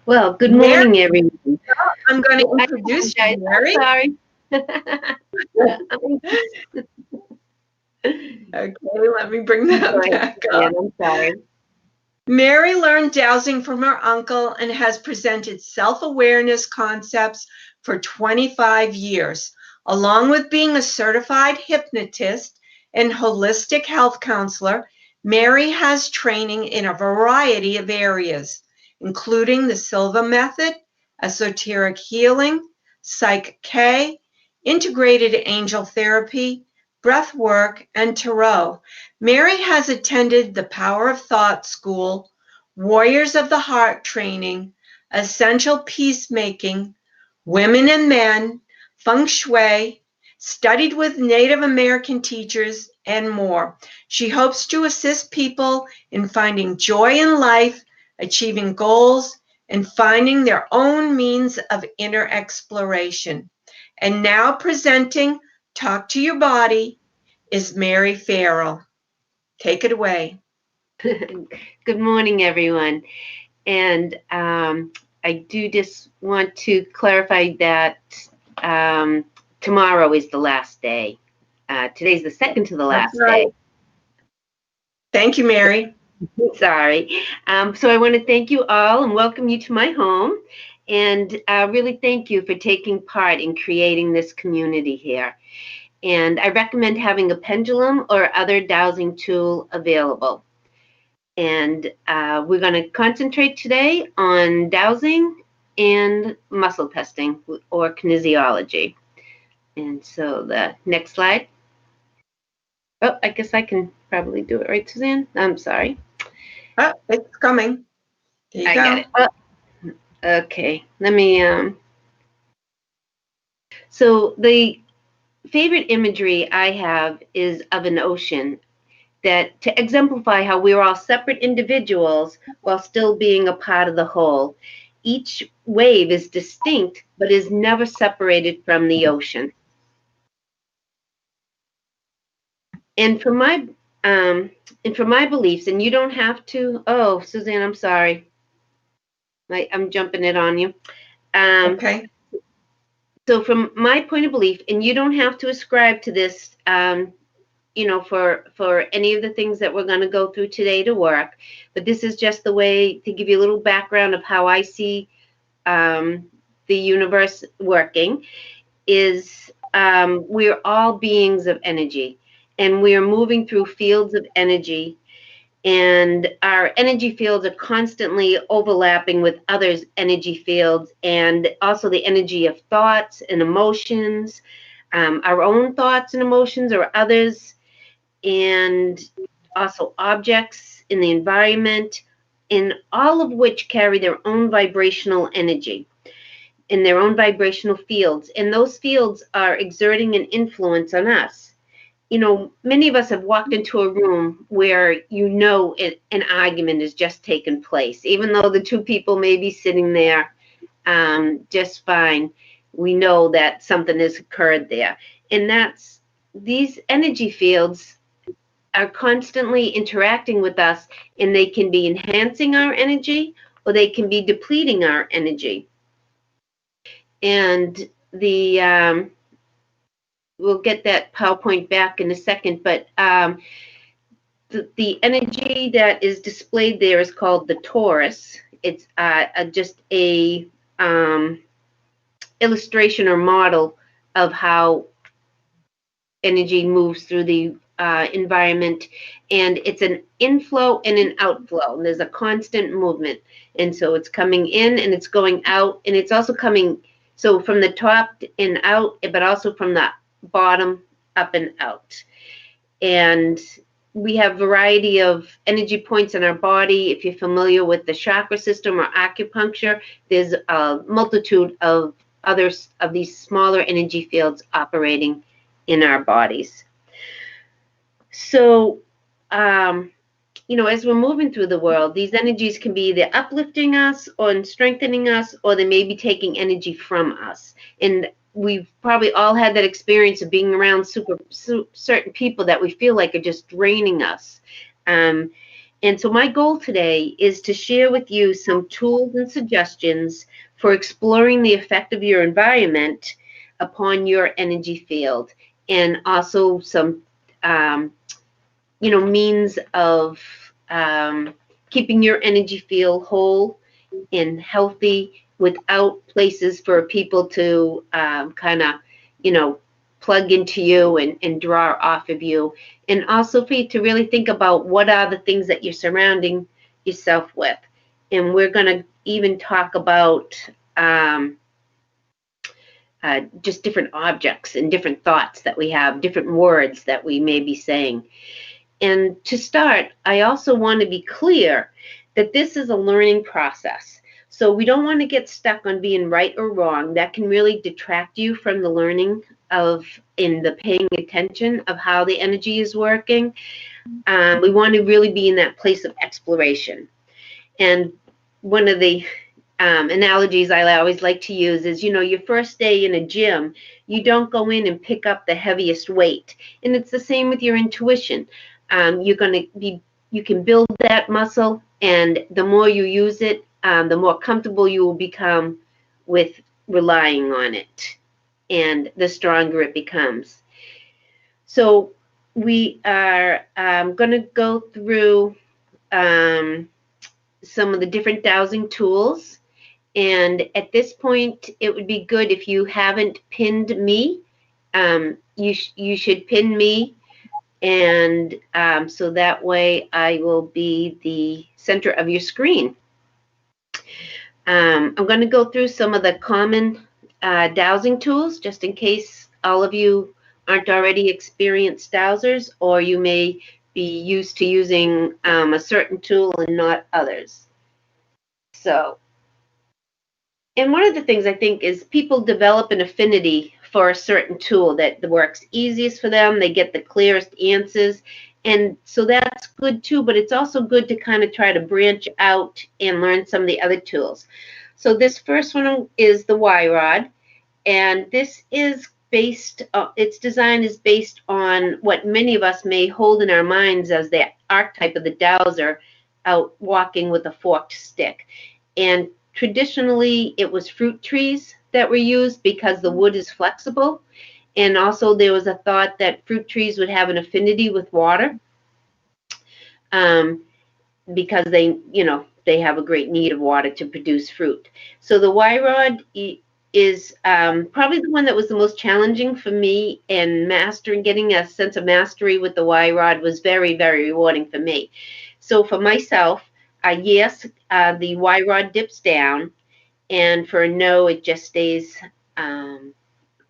Well, good Mary, morning, everyone. I'm going to Oh, I introduce you, apologize. I'm Mary. sorry. Okay, let me bring Go that ahead, back Suzanne. up. I'm sorry. Mary learned dowsing from her uncle and has presented self-awareness concepts for 25 years. Along with being a certified hypnotist and holistic health counselor, Mary has training in a variety of areas, including the Silva method, esoteric healing, Psych K, integrated angel therapy, breath work, and tarot. Mary has attended the Power of Thought School, Warriors of the Heart training, Essential Peacemaking, Women and Men, Feng Shui, studied with Native American teachers, and more. She hopes to assist people in finding joy in life, achieving goals, and finding their own means of inner exploration. And now presenting Talk to Your Body is Mary Farrell. Take it away. Good morning, everyone. And I do just want to clarify that um, tomorrow is the last day. Today's the second to the That's last day. right. Thank you, Mary. Sorry. So I want to thank you all and welcome you to my home. And really thank you for taking part in creating this community here. And I recommend having a pendulum or other dowsing tool available. And we're going to concentrate today on dowsing and muscle testing or kinesiology. And so the next slide. Oh, I guess I can probably do it right, Suzanne. I'm sorry. Oh, it's coming. There you I got go. it. Oh, okay. Let me. So the favorite imagery I have is of an ocean that to exemplify how we're all separate individuals while still being a part of the whole. Each wave is distinct, but is never separated from the ocean. And for my um, and for my beliefs, and you don't have to. Oh, Suzanne, I'm sorry. I'm jumping it on you. Um, Okay. so, from my point of belief, and you don't have to ascribe to this for any of the things that we're going to go through today to work. But this is just the way to give you a little background of how I see the universe working. Is we're all beings of energy, and we are moving through fields of energy. And our energy fields are constantly overlapping with others' energy fields, and also the energy of thoughts and emotions, our own thoughts and emotions, or others, and also objects in the environment, in all of which carry their own vibrational energy in their own vibrational fields. And those fields are exerting an influence on us. Many of us have walked into a room where an argument has just taken place, even though the two people may be sitting there just fine. We know that something has occurred there. And these energy fields are constantly interacting with us, and they can be enhancing our energy or they can be depleting our energy. And we'll get that PowerPoint back in a second, but the energy that is displayed there is called the torus. It's just a illustration or model of how energy moves through the environment, and it's an inflow and an outflow, and there's a constant movement. And so it's coming in and it's going out, and it's also coming so from the top and out, but also from the bottom up and out. And we have variety of energy points in our body. If you're familiar with the chakra system or acupuncture, there's a multitude of others of these smaller energy fields operating in our bodies. So, as we're moving through the world, these energies can be either uplifting us or strengthening us, or they may be taking energy from us. And we've probably all had that experience of being around certain people that we feel like are just draining us. And so my goal today is to share with you some tools and suggestions for exploring the effect of your environment upon your energy field, and also some, um, means of keeping your energy field whole and healthy without places for people to kind of, you know, plug into you and draw off of you. And also for you to really think about what are the things that you're surrounding yourself with. And we're going to even talk about just different objects and different thoughts that we have, different words that we may be saying. And to start, I also want to be clear that this is a learning process. So we don't want to get stuck on being right or wrong. That can really detract you from the learning of in the paying attention of how the energy is working. We want to really be in that place of exploration. And one of the analogies I always like to use is, your first day in a gym, you don't go in and pick up the heaviest weight. And it's the same with your intuition. You're going to be, you can build that muscle, and the more you use it, the more comfortable you will become with relying on it, and the stronger it becomes. So we are going to go through um, some of the different dowsing tools. And at this point, it would be good if you haven't pinned me. You should pin me, and so that way I will be the center of your screen. I'm going to go through some of the common dowsing tools, just in case all of you aren't already experienced dowsers, or you may be used to using a certain tool and not others. So, and one of the things I think is people develop an affinity for a certain tool that works easiest for them. They get the clearest answers. And so that's good too, but it's also good to kind of try to branch out and learn some of the other tools. So this first one is the Y rod, and this is based, its design is based on what many of us may hold in our minds as the archetype of the dowser out walking with a forked stick. And traditionally, it was fruit trees that were used because the wood is flexible. And also, there was a thought that fruit trees would have an affinity with water, um, because they have a great need of water to produce fruit. So the Y rod is probably the one that was the most challenging for me, and getting a sense of mastery with the Y rod was very, very rewarding for me. So for myself, yes, the Y rod dips down, and for a no, it just stays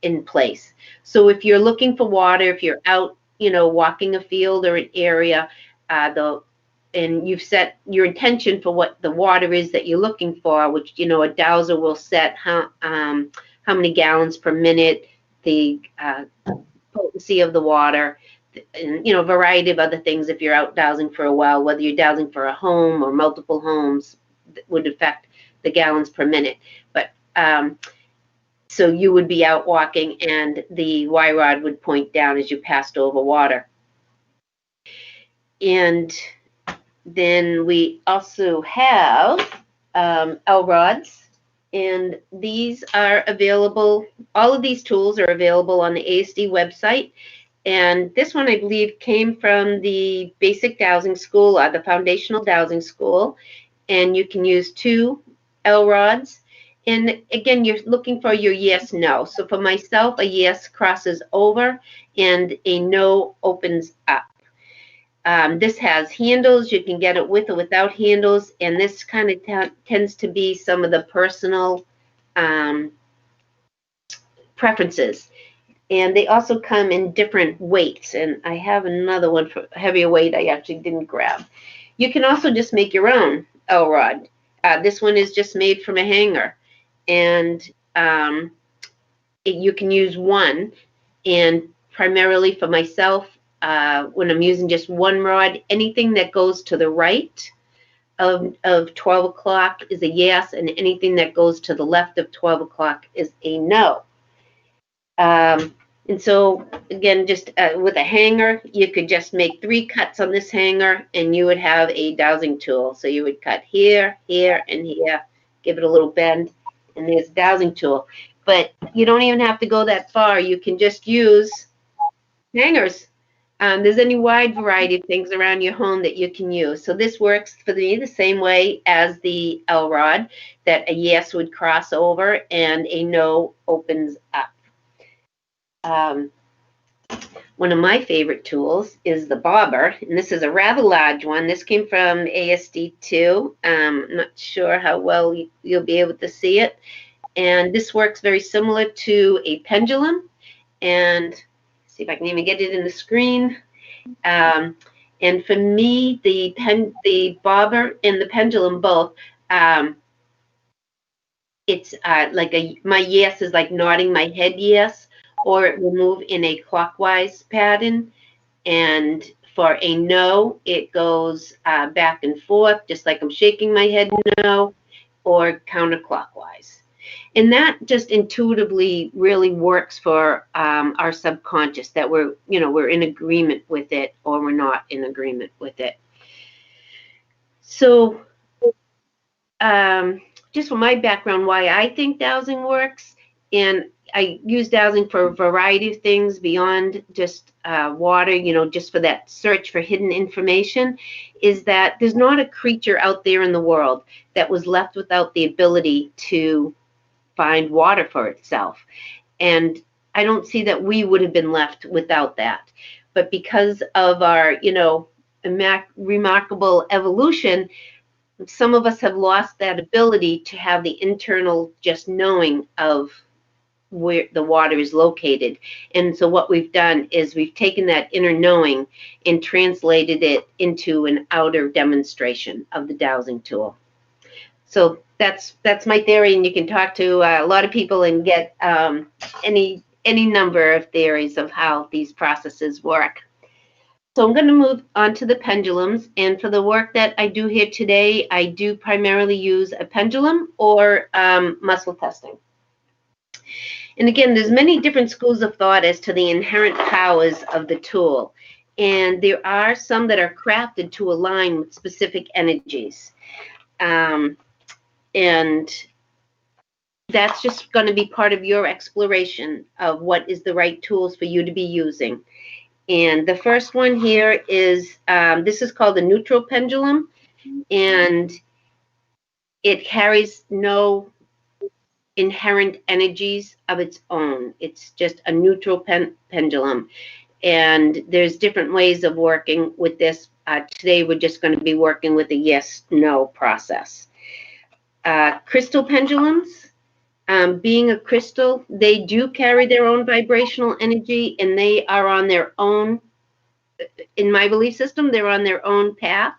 in place. So if you're looking for water, if you're out, walking a field or an area, and you've set your intention for what the water is that you're looking for, which a dowser will set how many gallons per minute, the potency of the water, and a variety of other things. If you're out dowsing for a while, whether you're dowsing for a home or multiple homes, would affect the gallons per minute. But so you would be out walking, and the Y rod would point down as you passed over water. And then we also have L rods, and these are available. All of these tools are available on the ASD website. And this one, I believe, came from the Basic Dowsing School, or the Foundational Dowsing School. And you can use 2 L rods. And again, you're looking for your yes, no. So for myself, a yes crosses over and a no opens up. This has handles. You can get it with or without handles. And this kind of tends to be some of the personal preferences. And they also come in different weights. And I have another one for heavier weight I actually didn't grab. You can also just make your own L rod. This one is just made from a hanger. And you can use one. And primarily for myself, when I'm using just one rod, anything that goes to the right of 12 o'clock is a yes, and anything that goes to the left of 12 o'clock is a no. And so, again, just with a hanger, you could just make 3 cuts on this hanger and you would have a dowsing tool. So you would cut here, here, and here, give it a little bend, and there's a dowsing tool. But you don't even have to go that far. You can just use hangers. There's any wide variety of things around your home that you can use. So this works for me the same way as the L rod, that a yes would cross over and a no opens up. Um, One of my favorite tools is the bobber, and this is a rather large one. This came from ASD2. I'm not sure how well you'll be able to see it. And this works very similar to a pendulum. And see if I can even get it in the screen. Um, and for me, the bobber and the pendulum both, um, it's like my yes is like nodding my head yes, or it will move in a clockwise pattern. And for a no, it goes back and forth, just like I'm shaking my head no, or counterclockwise. And that just intuitively really works for our subconscious, that we're in agreement with it or we're not in agreement with it. So um, just for my background, why I think dowsing works, and I use dowsing for a variety of things beyond just water, just for that search for hidden information, is that there's not a creature out there in the world that was left without the ability to find water for itself. And I don't see that we would have been left without that. But because of our, remarkable evolution, some of us have lost that ability to have the internal just knowing of where the water is located. And so what we've done is we've taken that inner knowing and translated it into an outer demonstration of the dowsing tool. So that's my theory, and you can talk to a lot of people and get any number of theories of how these processes work. So I'm going to move on to the pendulums. And for the work that I do here today, I do primarily use a pendulum or muscle testing. And again, there's many different schools of thought as to the inherent powers of the tool. And there are some that are crafted to align with specific energies. Um, and that's just going to be part of your exploration of what is the right tools for you to be using. And the first one here is, this is called the neutral pendulum, and it carries no inherent energies of its own. It's just a neutral pendulum. And there's different ways of working with this. Today, we're just going to be working with a yes-no process. Crystal pendulums, being a crystal, they do carry their own vibrational energy, and they are on their own, in my belief system, they're on their own path,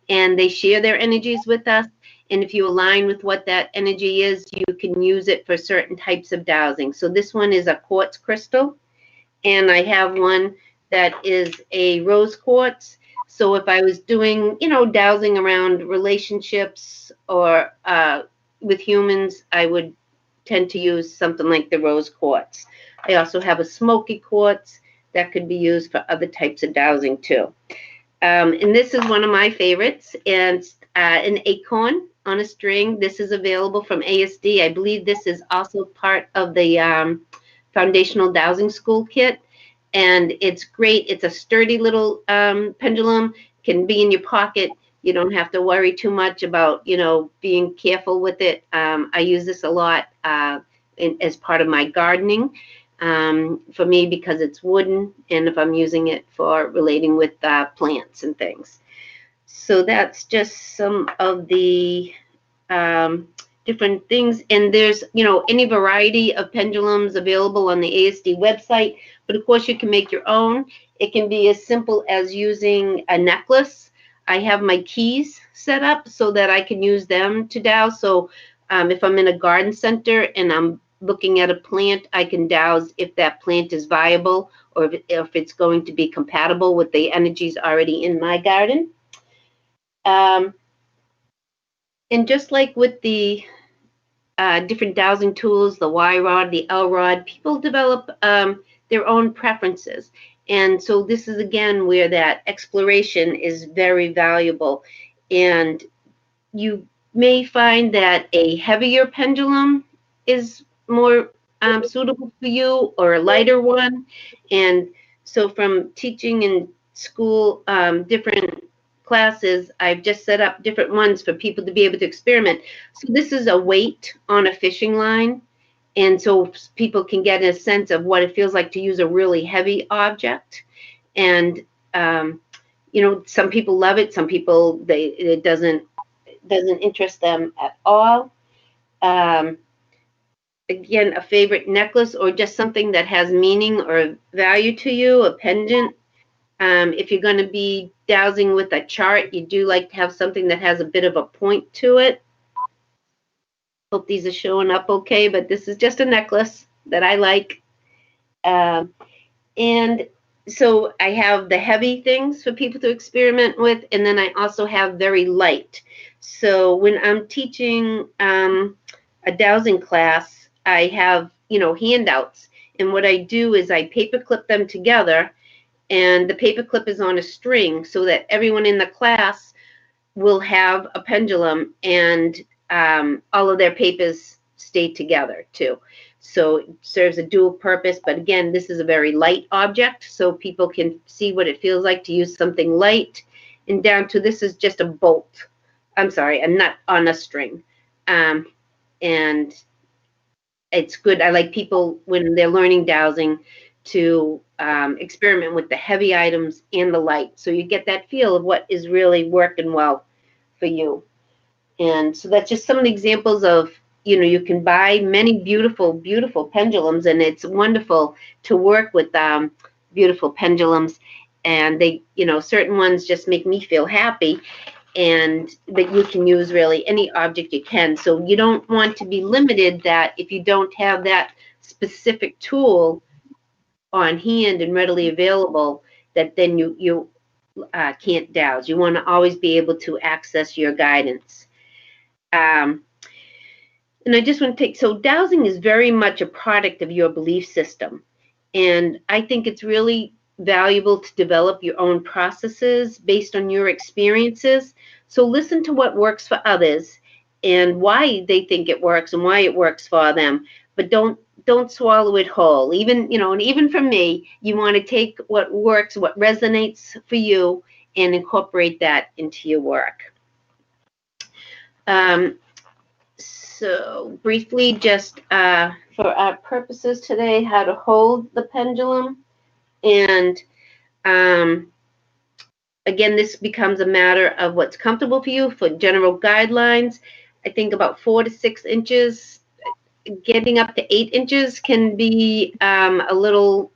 and they share their energies with us. And if you align with what that energy is, you can use it for certain types of dowsing. So this one is a quartz crystal, and I have one that is a rose quartz. So if I was doing, dowsing around relationships or with humans, I would tend to use something like the rose quartz. I also have a smoky quartz that could be used for other types of dowsing too. And this is one of my favorites, and an acorn on a string. This is available from ASD. I believe this is also part of the Foundational Dowsing School kit, and it's great. It's a sturdy little pendulum, can be in your pocket. You don't have to worry too much about, being careful with it. I use this a lot as part of my gardening. For me, because it's wooden, and if I'm using it for relating with plants and things. So that's just some of the um, different things. And there's, any variety of pendulums available on the ASD website, but of course you can make your own. It can be as simple as using a necklace. I have my keys set up so that I can use them to dowse. So if I'm in a garden center and I'm looking at a plant, I can dowse if that plant is viable or if it's going to be compatible with the energies already in my garden. Um, and just like with the different dowsing tools, the Y rod, the L rod, people develop their own preferences. And so this is again where that exploration is very valuable. And you may find that a heavier pendulum is more suitable for you, or a lighter one. And so from teaching in school different classes, I've just set up different ones for people to be able to experiment. So this is a weight on a fishing line. And so people can get a sense of what it feels like to use a really heavy object. And some people love it. Some people, it doesn't interest them at all. Um, Again, a favorite necklace or just something that has meaning or value to you, a pendant. If you're going to be dowsing with a chart, you do like to have something that has a bit of a point to it. Hope these are showing up okay, but this is just a necklace that I like. Um, And so I have the heavy things for people to experiment with, and then I also have very light. So when I'm teaching a dowsing class, I have, handouts. And what I do is I paper clip them together, and the paper clip is on a string so that everyone in the class will have a pendulum, and all of their papers stay together too. So it serves a dual purpose. But again, this is a very light object, so people can see what it feels like to use something light. And down to this is just a bolt. I'm sorry, a nut on a string. And it's good. I like people when they're learning dowsing to experiment with the heavy items and the light, so you get that feel of what is really working well for you. And so that's just some of the examples of, you can buy many beautiful, beautiful pendulums, and it's wonderful to work with beautiful pendulums. And they, certain ones just make me feel happy, and that you can use really any object you can. So you don't want to be limited that if you don't have that specific tool on hand and readily available, that then you can't douse. You want to always be able to access your guidance. Um, and I just want to take, so dowsing is very much a product of your belief system. And I think it's really valuable to develop your own processes based on your experiences. So listen to what works for others and why they think it works and why it works for them. But don't swallow it whole. Even, and even for me, you want to take what works, what resonates for you, and incorporate that into your work. So briefly, just for our purposes today, how to hold the pendulum. And again, this becomes a matter of what's comfortable for you. For general guidelines, I think about 4 to 6 inches. Getting up to 8 inches can be a little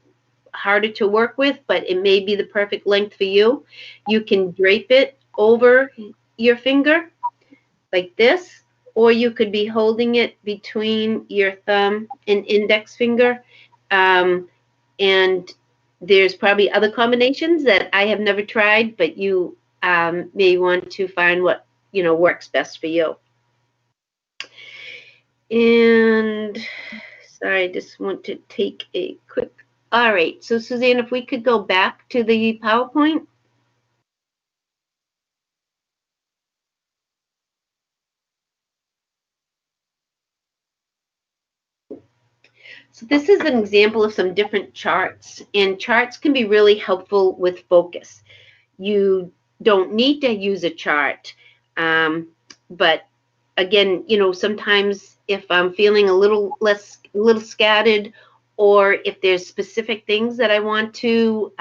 harder to work with, but it may be the perfect length for you. You can drape it over your finger like this, or you could be holding it between your thumb and index finger. And there's probably other combinations that I have never tried, but you may want to find what works best for you. And sorry, I just want to take a quick. All right, so Suzanne, if we could go back to the PowerPoint. So this is an example of some different charts, and charts can be really helpful with focus. You don't need to use a chart, but again, sometimes if I'm feeling a little scattered, or if there's specific things that I want to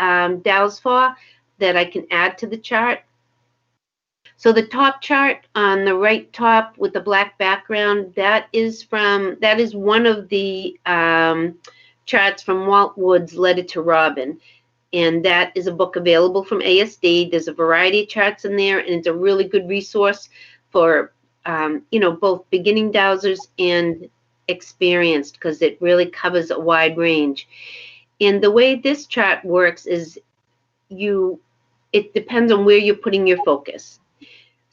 douse for, that I can add to the chart. So the top chart on the right top with the black background, that is one of the charts from Walt Wood's Letter to Robin. And that is a book available from ASD. There's a variety of charts in there, and it's a really good resource for, both beginning dowsers and experienced, because it really covers a wide range. And the way this chart works is it depends on where you're putting your focus.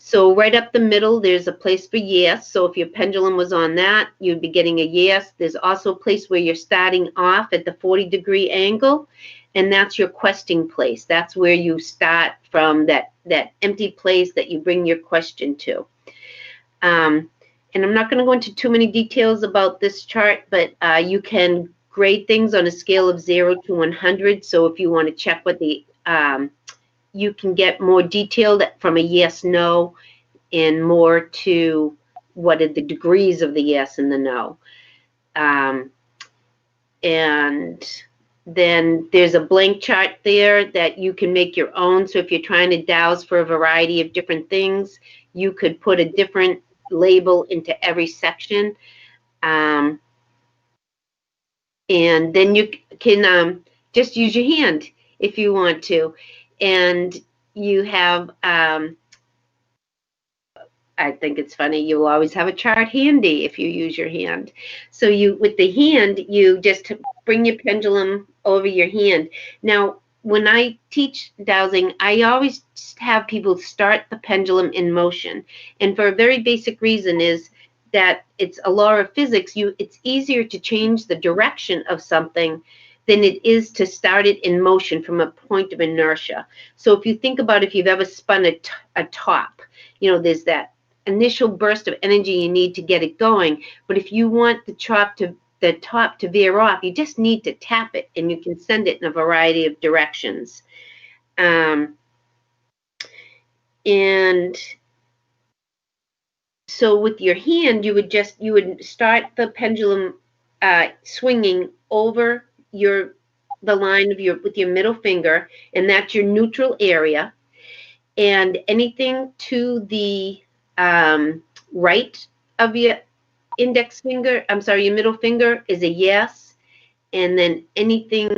So right up the middle, there's a place for yes. So if your pendulum was on that, you'd be getting a yes. There's also a place where you're starting off at the 40-degree angle, and that's your questing place. That's where you start from, that empty place that you bring your question to. And I'm not going to go into too many details about this chart, but you can grade things on a scale of 0 to 100. So if you want to check what you can get more detailed from a yes, no, and more to what are the degrees of the yes and the no. And then there's a blank chart there that you can make your own. So if you're trying to dowse for a variety of different things, you could put a different label into every section. And then you can just use your hand if you want to. And you have I think it's funny. You'll always have a chart handy if you use your hand. So with the hand, you just bring your pendulum over your hand. Now, when I teach dowsing, I always have people start the pendulum in motion. And for a very basic reason is that it's a law of physics. It's easier to change the direction of something than it is to start it in motion from a point of inertia. So if you think about if you've ever spun a top, there's that initial burst of energy you need to get it going. But if you want the top to veer off, you just need to tap it, and you can send it in a variety of directions. And so with your hand, you would start the pendulum swinging over the line of with your middle finger, and that's your neutral area. And anything to the right of your your middle finger is a yes. And then anything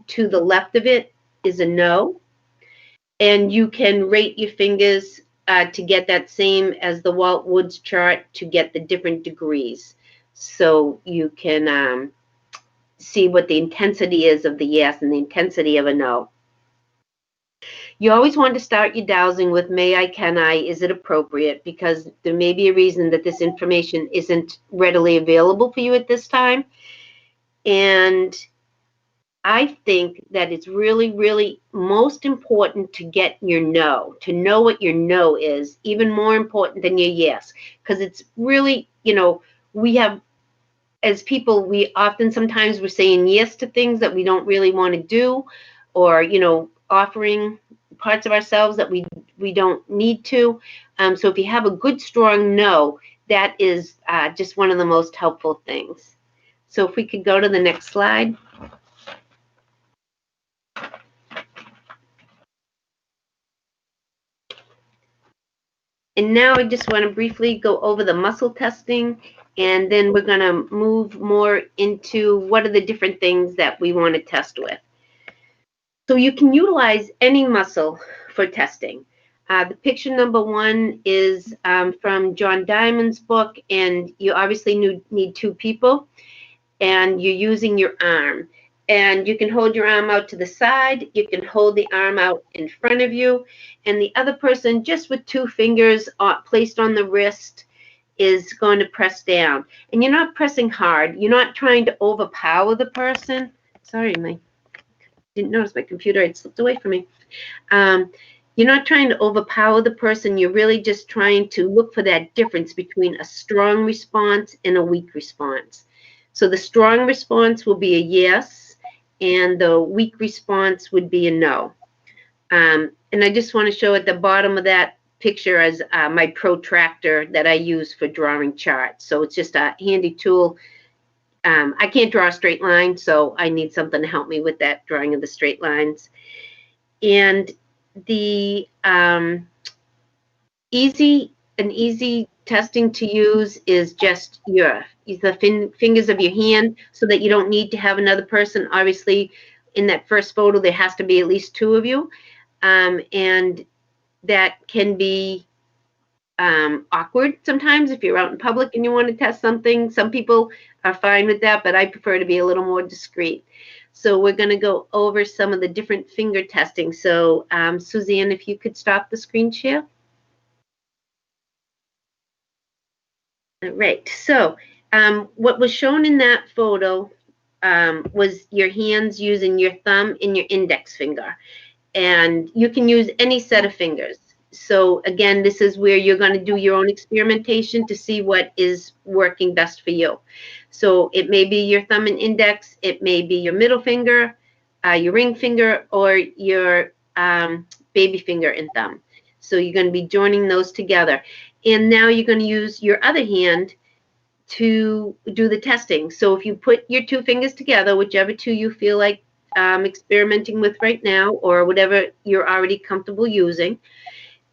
to the left of it is a no. And you can rate your fingers to get that same as the Walt Woods chart to get the different degrees. So you can see what the intensity is of the yes and the intensity of a no. You always want to start your dowsing with may I, can I, is it appropriate? Because there may be a reason that this information isn't readily available for you at this time. And I think that it's really, really most important to get your no, to know what your no is, even more important than your yes. Because it's really, we have, as people, we often sometimes we're saying yes to things that we don't really want to do, or, offering parts of ourselves that we don't need to. So if you have a good, strong no, that is just one of the most helpful things. So if we could go to the next slide. And now I just want to briefly go over the muscle testing, and then we're going to move more into what are the different things that we want to test with. So you can utilize any muscle for testing. The picture number 1 is from John Diamond's book, and you obviously need 2 people, and you're using your arm. And you can hold your arm out to the side, you can hold the arm out in front of you, and the other person, just with 2 fingers placed on the wrist, is going to press down. And you're not pressing hard, you're not trying to overpower the person. Sorry, didn't notice my computer had slipped away from me. You're not trying to overpower the person. You're really just trying to look for that difference between a strong response and a weak response. So the strong response will be a yes, and the weak response would be a no. And I just want to show at the bottom of that picture as my protractor that I use for drawing charts. So it's just a handy tool. I can't draw a straight line, so I need something to help me with that drawing of the straight lines. And the easy testing to use is just the fingers of your hand, so that you don't need to have another person. Obviously, in that first photo, there has to be at least 2 of you, and that can be awkward sometimes if you're out in public and you want to test something. Some people are fine with that, but I prefer to be a little more discreet. So we're going to go over some of the different finger testing. So Suzanne, if you could stop the screen share. All right. So, what was shown in that photo was your hands using your thumb and your index finger. And you can use any set of fingers. So, again, this is where you're going to do your own experimentation to see what is working best for you. So, it may be your thumb and index, it may be your middle finger, your ring finger, or your baby finger and thumb. So, you're going to be joining those together. And now you're going to use your other hand to do the testing. So if you put your two fingers together, whichever two you feel like experimenting with right now, or whatever you're already comfortable using,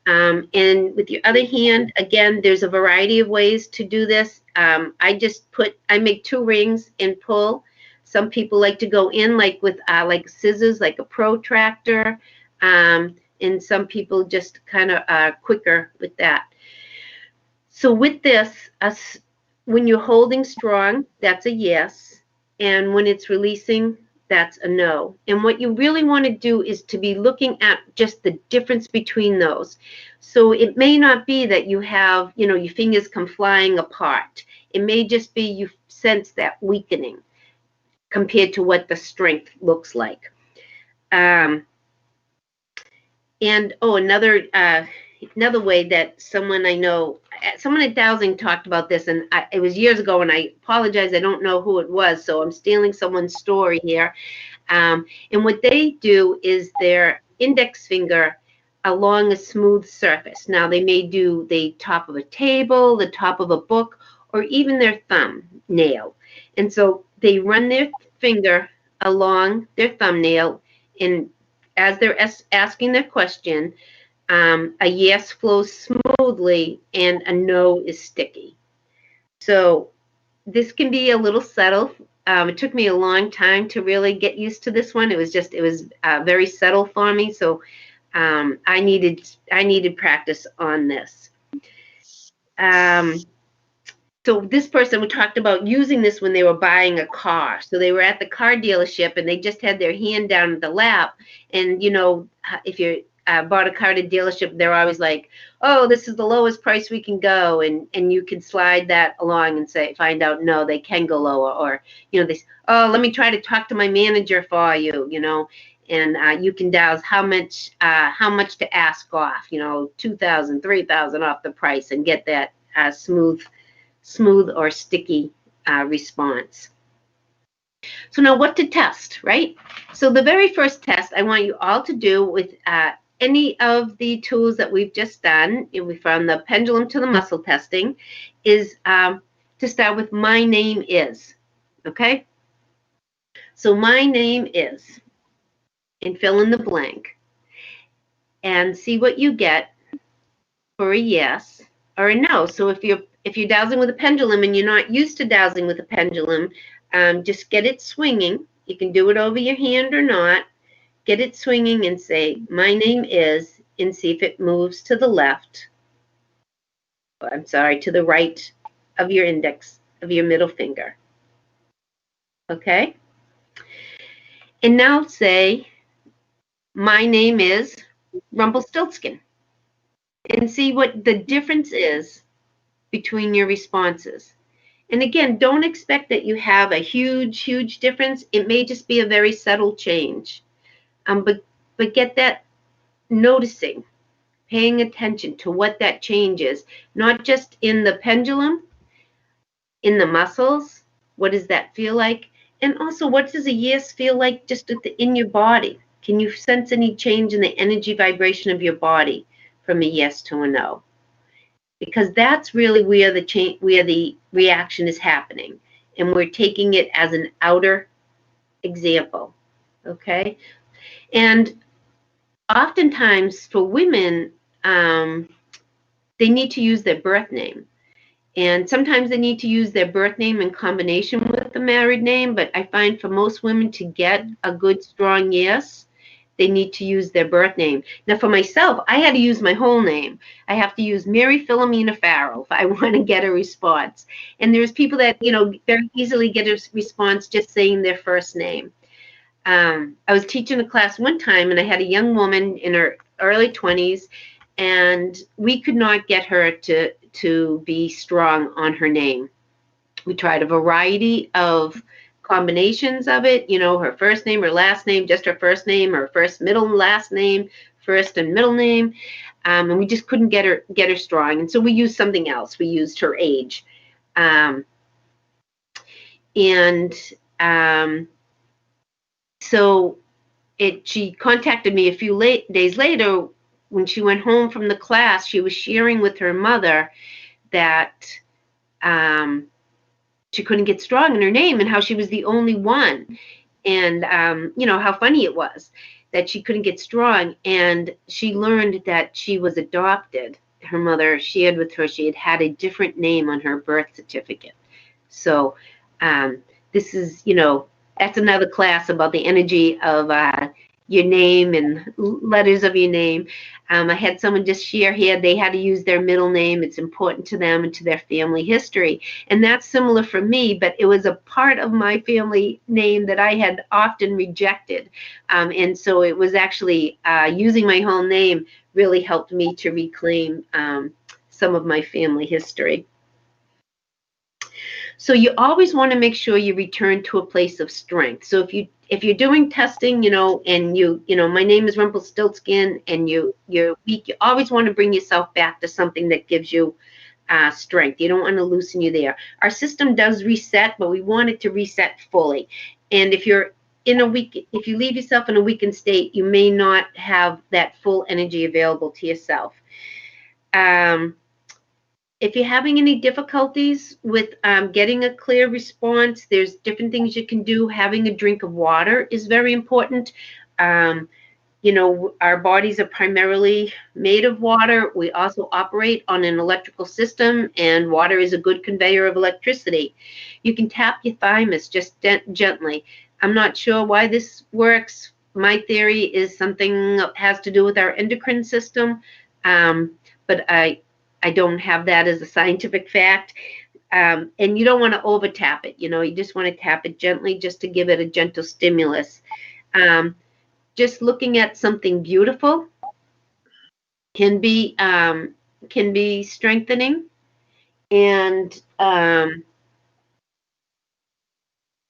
and with your other hand, again, there's a variety of ways to do this. I make two rings and pull. Some people like to go in like with like scissors, like a protractor, and some people just kind of quicker with that. So with this, when you're holding strong, that's a yes. And when it's releasing, that's a no. And what you really want to do is to be looking at just the difference between those. So it may not be that you have, your fingers come flying apart. It may just be you sense that weakening compared to what the strength looks like. Um, and another way that someone I know, someone at Dowsing talked about this, and it was years ago, and I apologize, I don't know who it was, so I'm stealing someone's story here. And what they do is their index finger along a smooth surface. Now they may do the top of a table, the top of a book, or even their thumb nail. And so they run their finger along their thumbnail, and as they're asking their question, a yes flows smoothly and a no is sticky. So this can be a little subtle. It took me a long time to really get used to this one. It was very subtle for me. So I needed practice on this. So this person, we talked about using this when they were buying a car. So they were at the car dealership and they just had their hand down the lap. And if you bought a car at a dealership, they're always like, "Oh, this is the lowest price we can go," and you can slide that along and find out no, they can go lower, or they say, "Oh, let me try to talk to my manager for you," and you can douse how much to ask off, 2,000, 3,000 off the price, and get that smooth or sticky response. So now what to test, right? So the very first test I want you all to do with any of the tools that we've just done, from the pendulum to the muscle testing, is to start with my name is, okay? So my name is, and fill in the blank, and see what you get for a yes or a no. So if you're dowsing with a pendulum and you're not used to dowsing with a pendulum, just get it swinging. You can do it over your hand or not. Get it swinging and say, "My name is," and see if it moves to the left. I'm sorry, to the right of your index, of your middle finger. Okay? And now say, "My name is Rumpelstiltskin," and see what the difference is between your responses. And again, don't expect that you have a huge difference. It may just be a very subtle change. But get that noticing, paying attention to what that change is, not just in the pendulum, in the muscles. What does that feel like? And also, what does a yes feel like just in your body? Can you sense any change in the energy vibration of your body from a yes to a no? Because that's really where the reaction is happening, and we're taking it as an outer example. Okay, and oftentimes for women, they need to use their birth name, and sometimes they need to use their birth name in combination with the married name. But I find for most women to get a good strong yes, they need to use their birth name. Now, for myself, I had to use my whole name. I have to use Mary Philomena Farrell if I want to get a response. And there's people that, very easily get a response just saying their first name. I was teaching a class one time, and I had a young woman in her early 20s, and we could not get her to be strong on her name. We tried a variety of combinations of it, her first name, her last name, just her first name, her first middle and last name, first and middle name, and we just couldn't get her strong. And so we used something else. We used her age, um, and so she contacted me a few days later when she went home from the class. She was sharing with her mother that she couldn't get strong in her name and how she was the only one, and how funny it was that she couldn't get strong. And she learned that she was adopted. Her mother shared with her she had a different name on her birth certificate. So this is, that's another class about the energy of your name and letters of your name. I had someone just share here, they had to use their middle name. It's important to them and to their family history. And that's similar for me, but it was a part of my family name that I had often rejected. And so it was actually using my whole name really helped me to reclaim some of my family history. So you always want to make sure you return to a place of strength. So if you're doing testing, and my name is Rumpelstiltskin, and you're weak, you always want to bring yourself back to something that gives you strength. You don't want to loosen you there. Our system does reset, but we want it to reset fully. And if you leave yourself in a weakened state, you may not have that full energy available to yourself. If you're having any difficulties with getting a clear response, there's different things you can do. Having a drink of water is very important. Our bodies are primarily made of water. We also operate on an electrical system, and water is a good conveyor of electricity. You can tap your thymus just gently. I'm not sure why this works. My theory is something that has to do with our endocrine system, but I don't have that as a scientific fact. And you don't want to over tap it. You just want to tap it gently just to give it a gentle stimulus. Just looking at something beautiful can be strengthening. And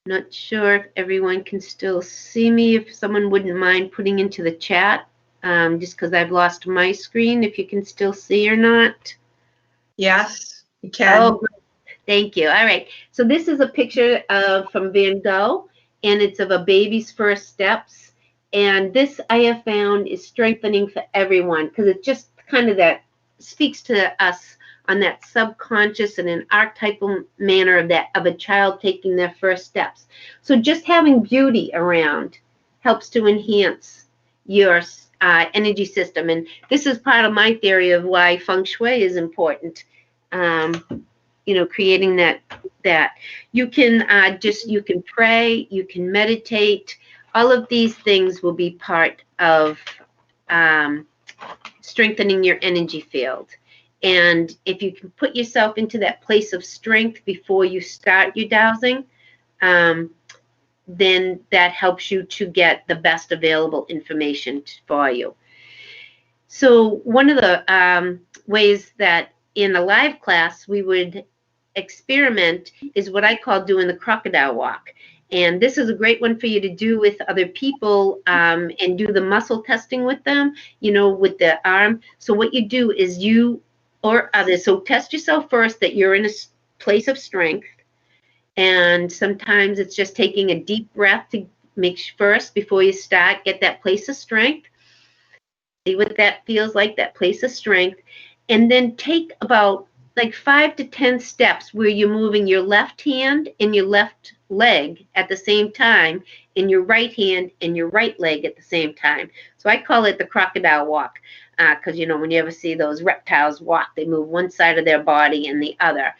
not sure if everyone can still see me. If someone wouldn't mind putting into the chat, just because I've lost my screen, if you can still see or not. Yes, you can. Oh, great. Thank you. All right. So this is a picture from Van Gogh, and it's of a baby's first steps. And this I have found is strengthening for everyone, because it just kind of that speaks to us on that subconscious and an archetypal manner of a child taking their first steps. So just having beauty around helps to enhance your energy system. And this is part of my theory of why feng shui is important. Creating that you can you can pray, you can meditate. All of these things will be part of strengthening your energy field. And if you can put yourself into that place of strength before you start your dowsing, then that helps you to get the best available information for you. So one of the ways that in a live class we would experiment is what I call doing the crocodile walk. And this is a great one for you to do with other people and do the muscle testing with them, with the arm. So what you do is you or others, so test yourself first that you're in a place of strength. And sometimes it's just taking a deep breath to make first before you start, get that place of strength. See what that feels like, that place of strength. And then take about like 5 to 10 steps where you're moving your left hand and your left leg at the same time, and your right hand and your right leg at the same time. So I call it the crocodile walk, because when you ever see those reptiles walk, they move one side of their body and the other.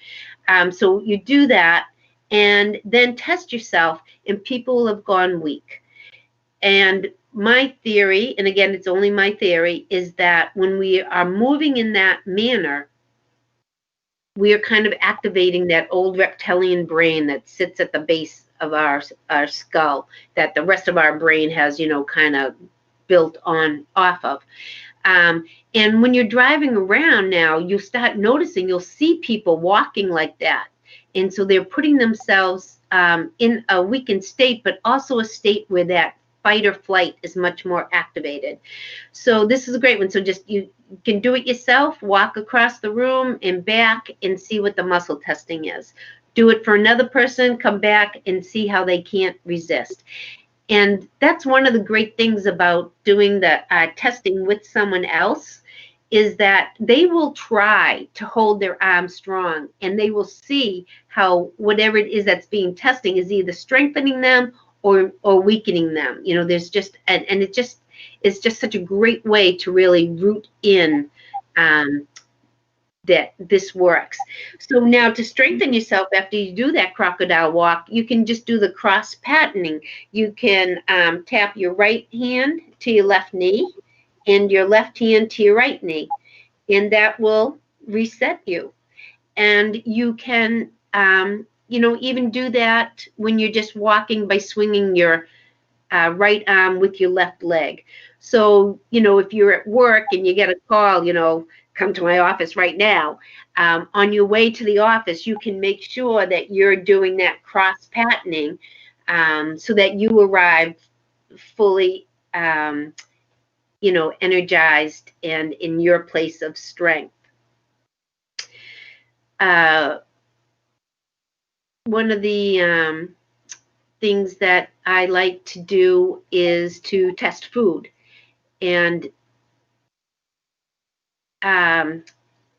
So you do that, and then test yourself, and people have gone weak. And my theory, and again, it's only my theory, is that when we are moving in that manner, we are kind of activating that old reptilian brain that sits at the base of our skull, that the rest of our brain has, kind of built on off of. Um, and when you're driving around now, you start noticing you'll see people walking like that. And so they're putting themselves in a weakened state, but also a state where that fight or flight is much more activated. So this is a great one. So just you can do it yourself, walk across the room and back and see what the muscle testing is. Do it for another person, come back and see how they can't resist. And that's one of the great things about doing the testing with someone else is that they will try to hold their arm strong and they will see how whatever it is that's being testing is either strengthening them or weakening them. You know, there's just and it just it's just such a great way to really root in um, that this works. So now to strengthen yourself after you do that crocodile walk, you can just do the cross patterning. You can tap your right hand to your left knee and your left hand to your right knee, and that will reset you. And you can, even do that when you're just walking by swinging your right arm with your left leg. So, if you're at work and you get a call, come to my office right now, on your way to the office, you can make sure that you're doing that cross patterning so that you arrive fully, energized and in your place of strength. Uh, One of the things that I like to do is to test food. And um,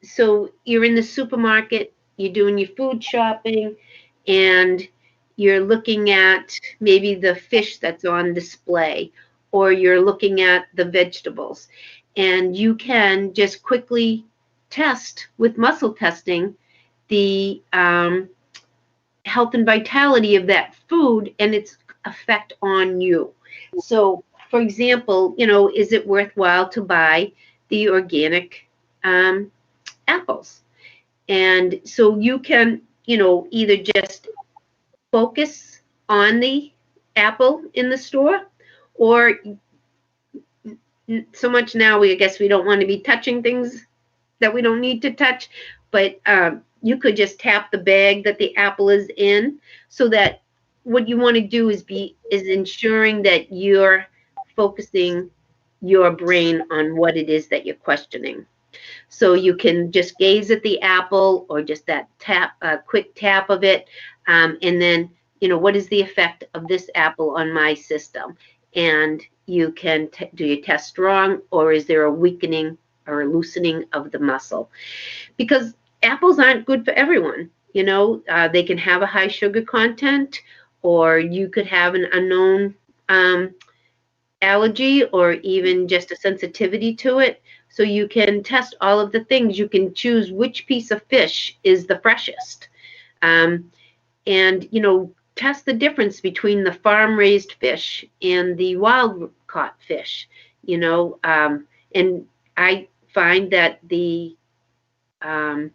so you're in the supermarket, you're doing your food shopping, and you're looking at maybe the fish that's on display, or you're looking at the vegetables. And you can just quickly test with muscle testing the health and vitality of that food and its effect on you. So, for example, is it worthwhile to buy the organic apples? And so you can, either just focus on the apple in the store, or so much now I guess we don't want to be touching things that we don't need to touch, but you could just tap the bag that the apple is in, so that what you want to do is ensuring that you're focusing your brain on what it is that you're questioning. So you can just gaze at the apple or just that quick tap of it, and then what is the effect of this apple on my system? And you can do you test strong, or is there a weakening or a loosening of the muscle? Because apples aren't good for everyone. They can have a high sugar content, or you could have an unknown um, allergy or even just a sensitivity to it. So you can test all of the things. You can choose which piece of fish is the freshest. Um, and, test the difference between the farm raised fish and the wild caught fish. And I find that the um,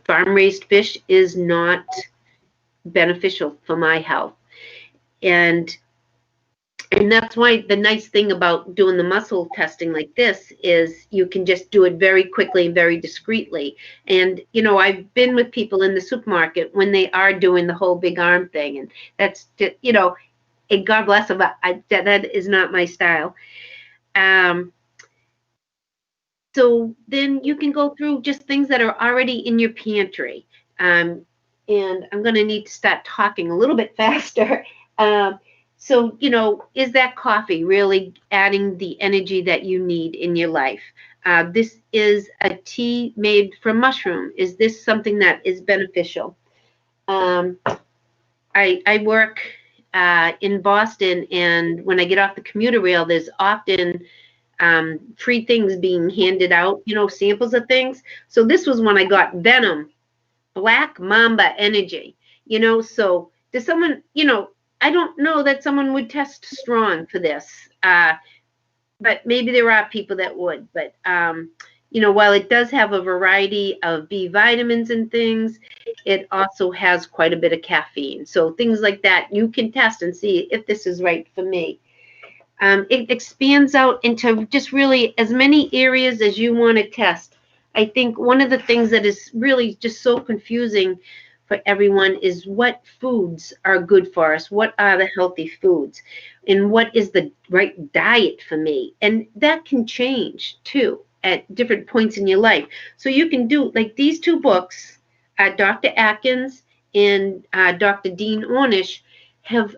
farm raised fish is not beneficial for my health. And that's why the nice thing about doing the muscle testing like this is you can just do it very quickly and very discreetly. And, I've been with people in the supermarket when they are doing the whole big arm thing. And that's, and God bless them, that is not my style. Um, so then you can go through just things that are already in your pantry. Um, and I'm going to need to start talking a little bit faster. So, is that coffee really adding the energy that you need in your life? This is a tea made from mushroom. Is this something that is beneficial? Um, I work in Boston, and when I get off the commuter rail, there's often free things being handed out, samples of things. So this was when I got Venom, Black Mamba Energy, so does someone, I don't know that someone would test strong for this, but maybe there are people that would. But, while it does have a variety of B vitamins and things, it also has quite a bit of caffeine. So things like that, you can test and see if this is right for me. It expands out into just really as many areas as you want to test. I think one of the things that is really just so confusing for everyone is what foods are good for us, what are the healthy foods, and what is the right diet for me. And that can change too at different points in your life. So you can do like these two books, Dr. Atkins and Dr. Dean Ornish, have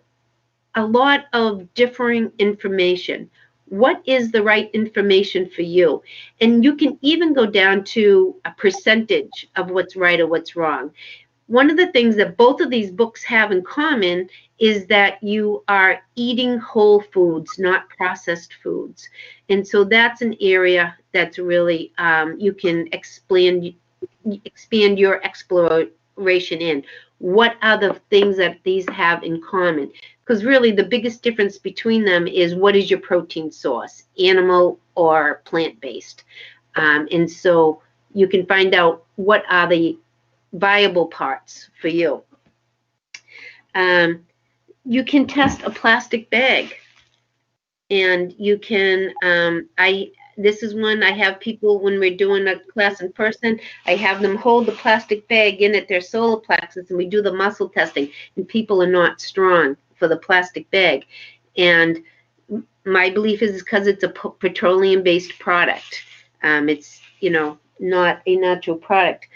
a lot of differing information. What is the right information for you? And you can even go down to a percentage of what's right or what's wrong. One of the things that both of these books have in common is that you are eating whole foods, not processed foods. And so that's an area that's really you can expand your exploration in. What are the things that these have in common? Because really, the biggest difference between them is what is your protein source, animal or plant based. And so you can find out what are the viable parts for you. Um, you can test a plastic bag, and you can I this is one I have people when we're doing a class in person. I have them hold the plastic bag in at their solar plexus, and we do the muscle testing. And people are not strong for the plastic bag, and my belief is because it's a petroleum based product. It's not a natural product.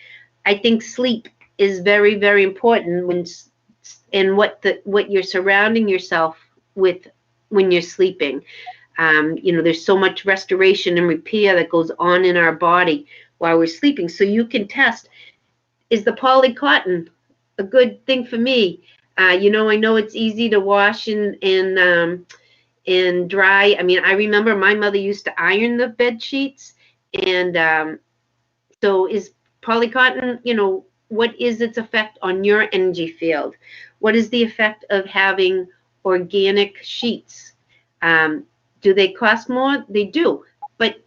I think sleep is very, very important when and what you're surrounding yourself with when you're sleeping. There's so much restoration and repair that goes on in our body while we're sleeping. So you can test, is the polycotton a good thing for me? I know it's easy to wash and dry. I mean, I remember my mother used to iron the bed sheets, and so is polycotton, what is its effect on your energy field? What is the effect of having organic sheets? Um, do they cost more? They do. But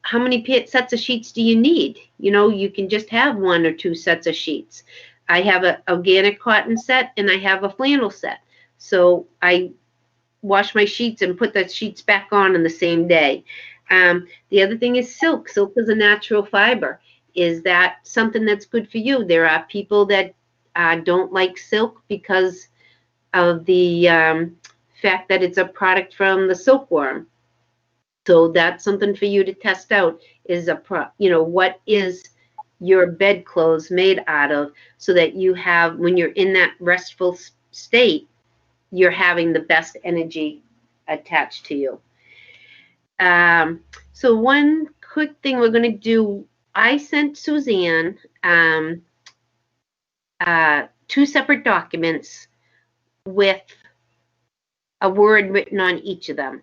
how many sets of sheets do you need? You can just have one or two sets of sheets. I have an organic cotton set and I have a flannel set. So I wash my sheets and put the sheets back on the same day. The other thing is silk. Silk is a natural fiber. Is that something that's good for you? There are people that don't like silk because of the fact that it's a product from the silkworm. So that's something for you to test out. Is what is your bedclothes made out of, so that you have, when you're in that restful state, you're having the best energy attached to you. So one quick thing we're going to do, I sent Suzanne two separate documents with a word written on each of them.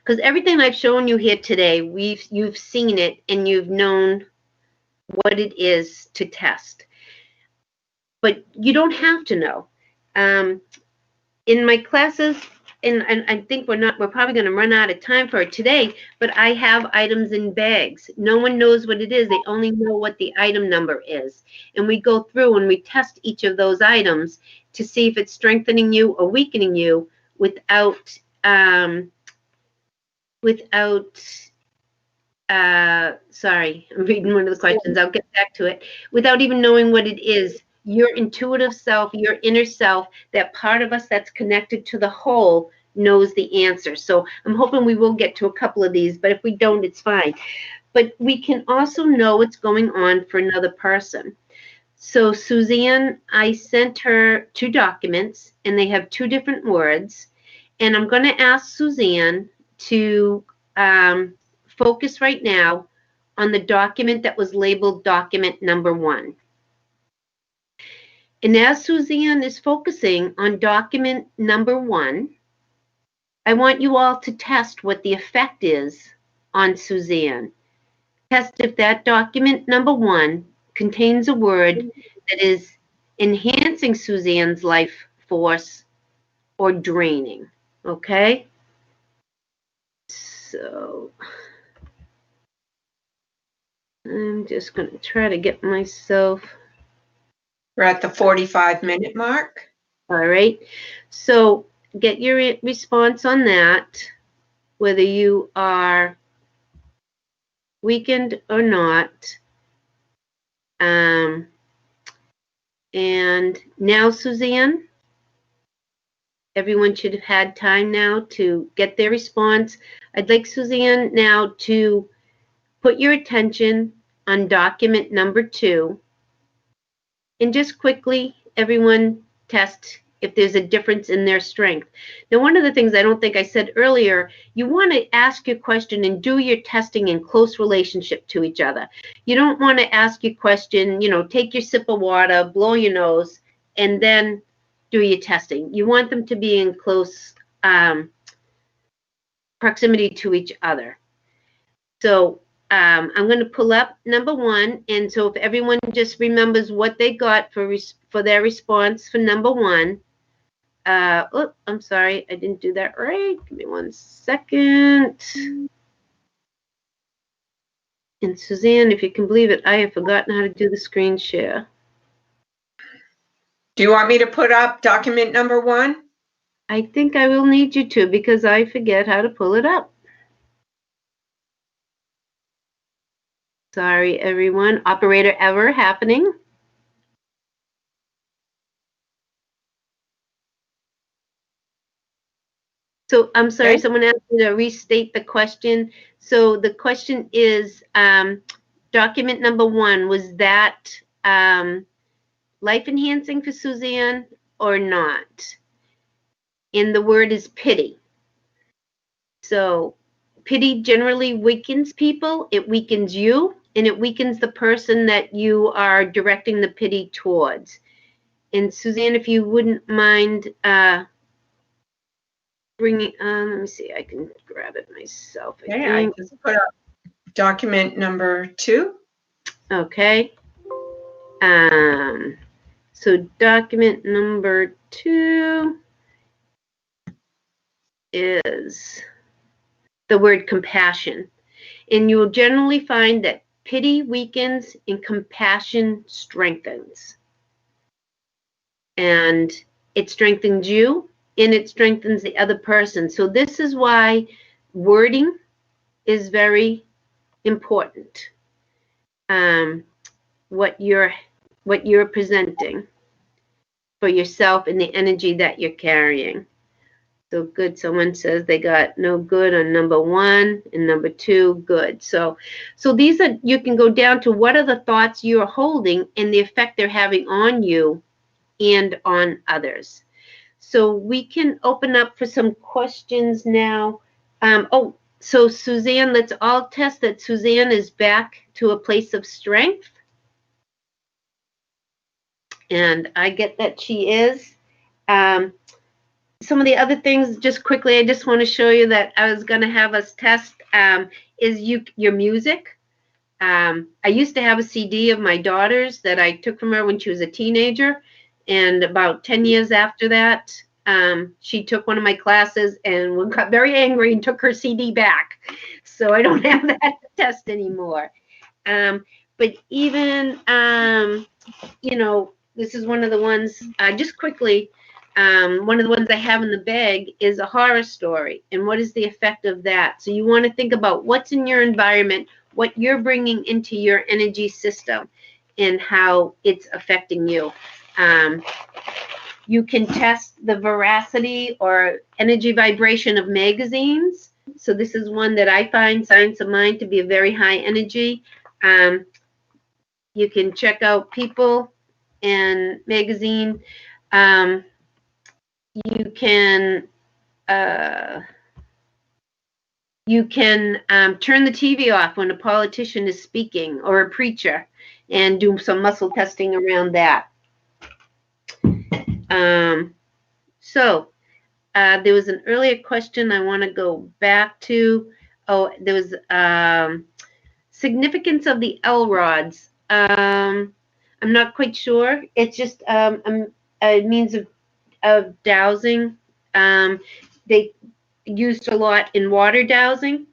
Because everything I've shown you here today, you've seen it and you've known what it is to test. But you don't have to know. In my classes, and I think we're probably going to run out of time for it today, but I have items in bags. No one knows what it is. They only know what the item number is. And we go through and we test each of those items to see if it's strengthening you or weakening you without without sorry, I'm reading one of the questions. I'll get back to it. Without even knowing what it is, your intuitive self, your inner self, that part of us that's connected to the whole knows the answer. So I'm hoping we will get to a couple of these, but if we don't, it's fine. But we can also know what's going on for another person. So Suzanne, I sent her two documents, and they have two different words. And I'm going to ask Suzanne to focus right now on the document that was labeled document number 1. And as Suzanne is focusing on document number 1, I want you all to test what the effect is on Suzanne. Test if that document number 1 contains a word that is enhancing Suzanne's life force or draining. Okay? So I'm just going to try to get myself. We're at the 45-minute mark. All right. So get your response on that, whether you are weakened or not. And now, Suzanne, everyone should have had time now to get their response. I'd like Suzanne now to put your attention on document number 2, and just quickly, everyone test if there's a difference in their strength. Now, one of the things I don't think I said earlier, you want to ask your question and do your testing in close relationship to each other. You don't want to ask your question, take your sip of water, blow your nose, and then do your testing. You want them to be in close proximity to each other. So I'm going to pull up number 1, and so if everyone just remembers what they got for their response for number 1. I'm sorry, I didn't do that right. Give me 1 second. And Suzanne, if you can believe it, I have forgotten how to do the screen share. Do you want me to put up document number 1? I think I will need you to, because I forget how to pull it up. Sorry, everyone. Operator error happening. So I'm sorry, Okay. someone asked me to restate the question. So the question is, document number 1, was that life enhancing for Suzanne or not? And the word is pity. So pity generally weakens people. It weakens you, and it weakens the person that you are directing the pity towards. And Suzanne, if you wouldn't mind bringing, let me see, I can grab it myself, I Okay, I think. just put up document number 2. Okay. So document number 2 is the word compassion. And you will generally find that pity weakens and compassion strengthens. And it strengthens you and it strengthens the other person. So this is why wording is very important. What you're presenting for yourself and the energy that you're carrying. So good. Someone says they got no good on number 1 and number 2, good. So these are, you can go down to what are the thoughts you're holding and the effect they're having on you and on others. So we can open up for some questions now. So Suzanne, let's all test that Suzanne is back to a place of strength. And I get that she is. Some of the other things, just quickly, I just want to show you that I was going to have us test is your music. I used to have a CD of my daughter's that I took from her when she was a teenager. And about 10 years after that, she took one of my classes and got very angry and took her CD back. So I don't have that test anymore. But even, this is one of the ones, just quickly, one of the ones I have in the bag is a horror story. And what is the effect of that? So you want to think about what's in your environment, what you're bringing into your energy system, and how it's affecting you. You can test the veracity or energy vibration of magazines. So this is one that I find Science of Mind to be a very high energy. You can check out People and magazine. You can turn the TV off when a politician is speaking or a preacher and do some muscle testing around that. So there was an earlier question I want to go back to. Oh, there was significance of the L rods. I'm not quite sure. It's just a means of dowsing. They used a lot in water dowsing,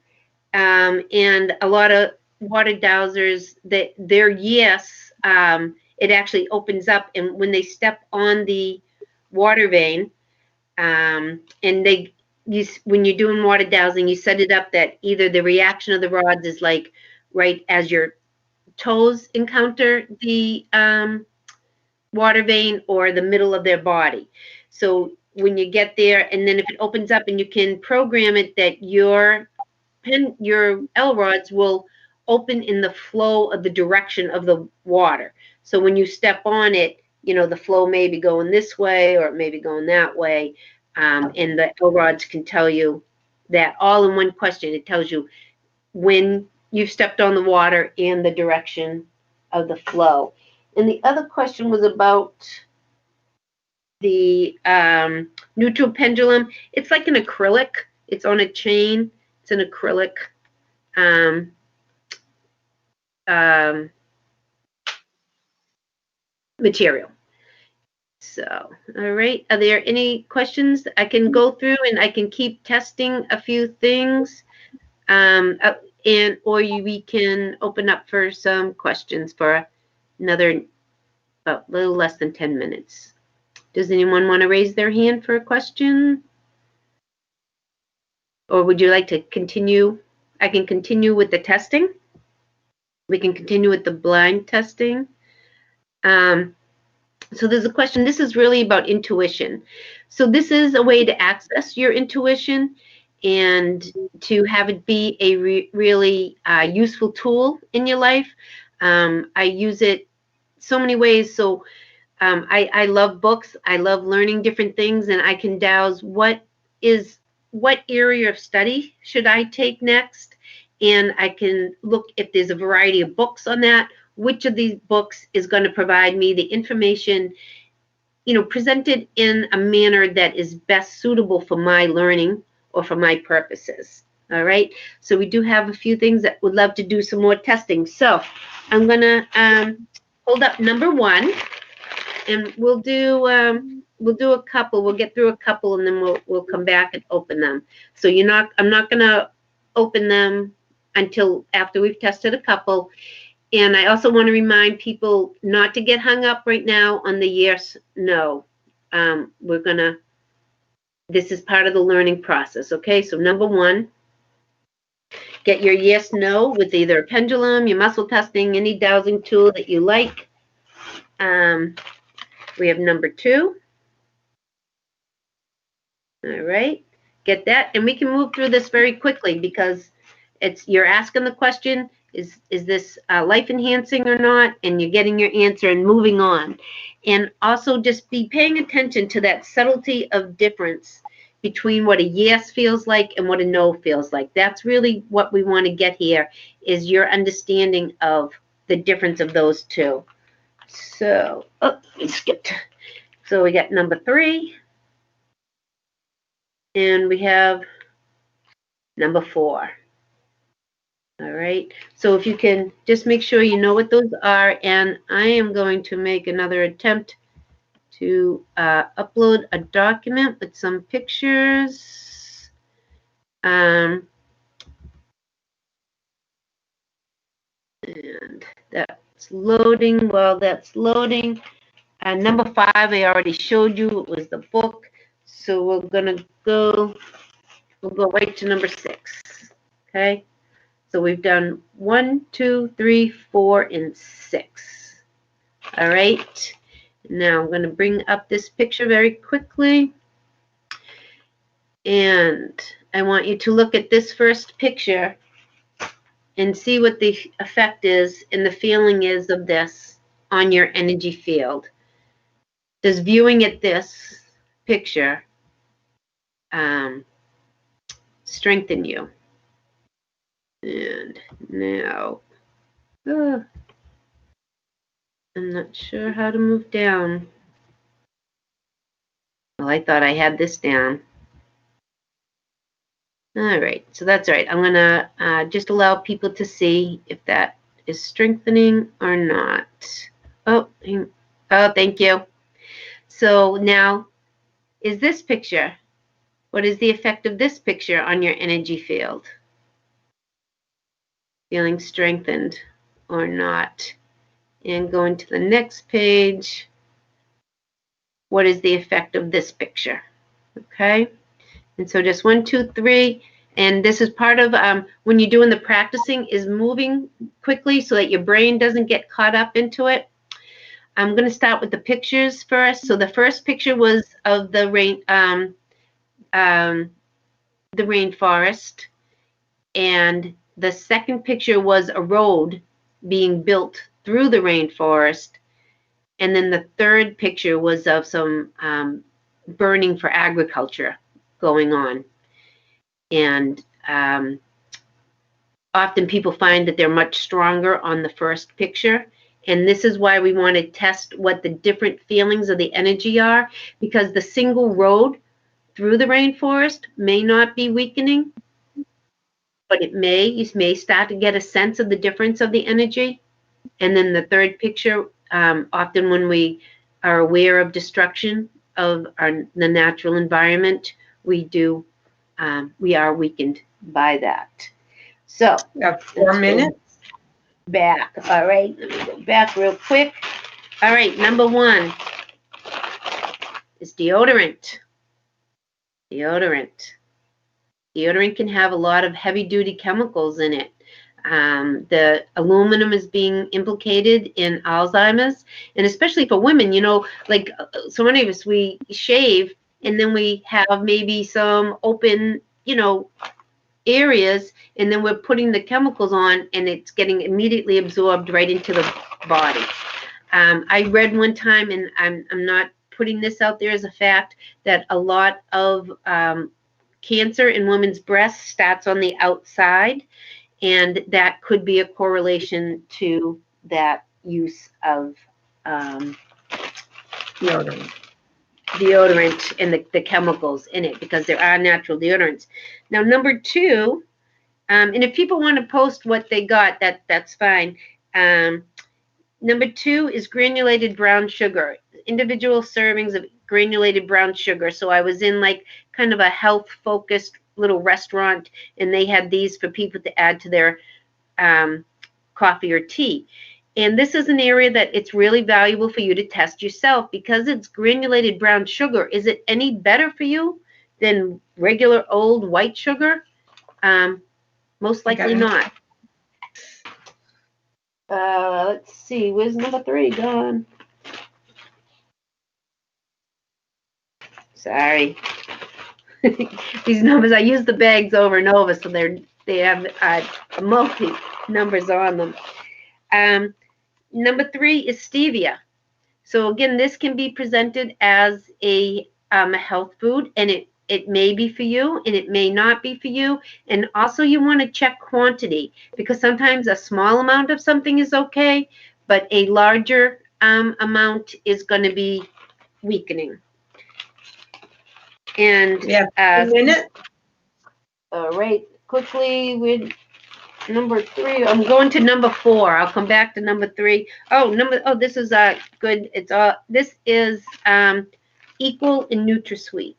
and a lot of water dowsers that their yes, it actually opens up, and when they step on the water vein, And when you're doing water dowsing, you set it up that either the reaction of the rods is like right as your toes encounter the water vein or the middle of their body. So when you get there, and then if it opens up, and you can program it that your L rods will open in the flow of the direction of the water. So when you step on it, the flow may be going this way or it may be going that way. And the L rods can tell you that all in one question. It tells you when you've stepped on the water and the direction of the flow. And the other question was about the neutral pendulum. It's like an acrylic. It's on a chain. It's an acrylic um, um, material. So, all right. Are there any questions I can go through, and I can keep testing a few things, we can open up for some questions for another about a little less than 10 minutes. Does anyone want to raise their hand for a question? Or would you like to continue? I can continue with the testing. We can continue with the blind testing. So there's a question. This is really about intuition. So this is a way to access your intuition and to have it be a really useful tool in your life. I use it so many ways. So I love books. I love learning different things, and I can douse what area of study should I take next, and I can look if there's a variety of books on that. Which of these books is going to provide me the information, presented in a manner that is best suitable for my learning or for my purposes. All right. So we do have a few things that would love to do some more testing. So I'm going to hold up number 1. And we'll do a couple. We'll get through a couple, and then we'll come back and open them. So I'm not gonna open them until after we've tested a couple. And I also want to remind people not to get hung up right now on the yes, no. This is part of the learning process. Okay, so number 1, get your yes, no with either a pendulum, your muscle testing, any dowsing tool that you like. We have number 2. All right, get that, and we can move through this very quickly because you're asking the question, is this life enhancing or not, and you're getting your answer and moving on. And also just be paying attention to that subtlety of difference between what a yes feels like and what a no feels like. That's really what we want to get here, is your understanding of the difference of those two. So, we skipped. So we got number 3. And we have number 4. All right. So if you can just make sure you know what those are, and I am going to make another attempt to upload a document with some pictures. And that's loading. While that's loading, number 5 I already showed you. It was the book. So we'll go right to number 6. Okay. So we've done 1, 2, 3, 4, and 6. All right. Now I'm going to bring up this picture very quickly. And I want you to look at this first picture and see what the effect is and the feeling is of this on your energy field. Does viewing at this picture strengthen you? And now, I'm not sure how to move down. Well, I thought I had this down. All right, so that's all right. I'm going to just allow people to see if that is strengthening or not. Oh, thank you. So now, is this picture, what is the effect of this picture on your energy field? Feeling strengthened or not? And going to the next page, what is the effect of this picture? Okay. And so just 1, 2, 3. And this is part of when you're doing the practicing is moving quickly so that your brain doesn't get caught up into it. I'm going to start with the pictures first. So the first picture was of um, the rainforest, and the second picture was a road being built through the rainforest, and then the third picture was of some burning for agriculture going on. And often people find that they're much stronger on the first picture. And this is why we want to test what the different feelings of the energy are, because the single road through the rainforest may not be weakening, but you may start to get a sense of the difference of the energy. And then the third picture, often when we are aware of destruction of the natural environment, we are weakened by that. So We have four let's go minutes. back. All right, let me go back real quick. All right, number 1 is deodorant. Deodorant. Deodorant can have a lot of heavy duty chemicals in it. The aluminum is being implicated in Alzheimer's, and especially for women, like so many of us, we shave and then we have maybe some open, areas, and then we're putting the chemicals on and it's getting immediately absorbed right into the body. I read one time, and I'm not putting this out there as a fact, that a lot of cancer in women's breasts starts on the outside, and that could be a correlation to that use of Deodorant. deodorant and the chemicals in it, because there are natural deodorants. Now, number 2, and if people want to post what they got, that's fine. Number 2 is granulated brown sugar, individual servings of granulated brown sugar. So I was in like kind of a health focused little restaurant, and they had these for people to add to their coffee or tea. And this is an area that it's really valuable for you to test yourself, because it's granulated brown sugar. Is it any better for you than regular old white sugar? Most I got likely it. not. Let's see, where's number 3 gone? Sorry. These numbers, I use the bags over and over, so they have multi numbers on them. Number 3 is stevia. So again, this can be presented as a health food, and it may be for you and it may not be for you. And also you want to check quantity, because sometimes a small amount of something is okay, but a larger amount is going to be weakening. And We have 2 minutes. all right, quickly with number 3. I'm going to number 4. I'll come back to number 3. This is good. This is equal in NutraSweet.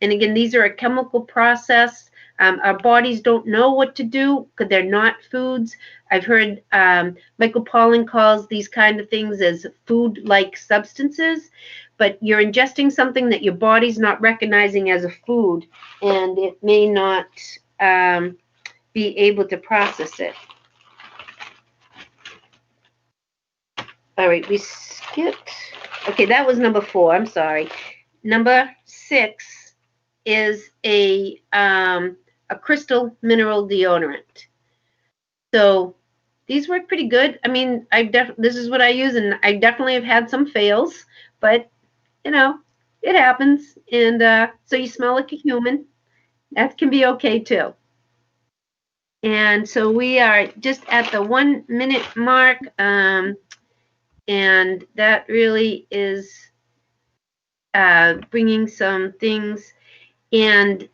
And again, these are a chemical process. Our bodies don't know what to do because they're not foods. I've heard Michael Pollan calls these kind of things as food-like substances, but you're ingesting something that your body's not recognizing as a food, and it may not be able to process it. All right, we skipped. Okay, that was number 4. I'm sorry. Number 6 is a crystal mineral deodorant. So these work pretty good. I mean, this is what I use, and I definitely have had some fails, but it happens. And so you smell like a human. That can be okay too. And so we are just at the 1 minute mark, and that really is bringing some things. And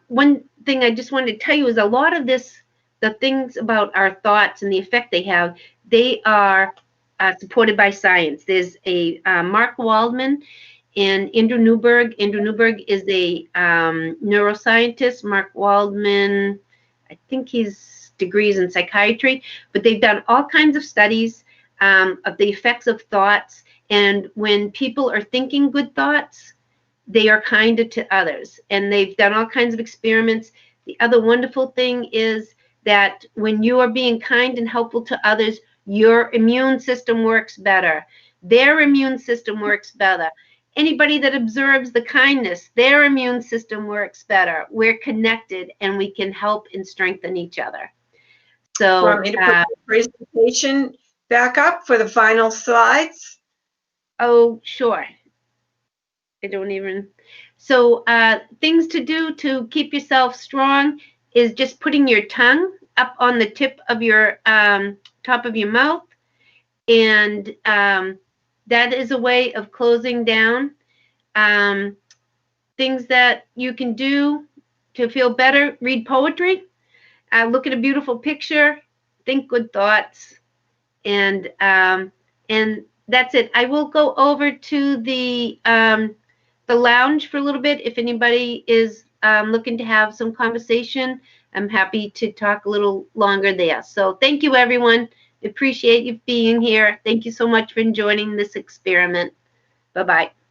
one thing I just wanted to tell you is a lot of this, the things about our thoughts and the effect they are supported by science. There's a Mark Waldman and Andrew Newberg. Andrew Newberg is a neuroscientist. Mark Waldman, I think he's degrees in psychiatry, but they've done all kinds of studies of the effects of thoughts. And when people are thinking good thoughts, they are kinder to others. And they've done all kinds of experiments. The other wonderful thing is that when you are being kind and helpful to others, your immune system works better. Their immune system works better. Anybody that observes the kindness, their immune system works better. We're connected and we can help and strengthen each other. Do you want So, me to put the presentation back up for the final slides? oh, sure. I don't even. So, things to do to keep yourself strong is just putting your tongue up on the tip of your top of your mouth, and that is a way of closing down. Um, Things that you can do to feel better: read poetry, look at a beautiful picture, think good thoughts, and that's it. I will go over to the lounge for a little bit. If anybody is looking to have some conversation, I'm happy to talk a little longer there. So thank you, everyone. Appreciate you being here. Thank you so much for joining this experiment. Bye-bye.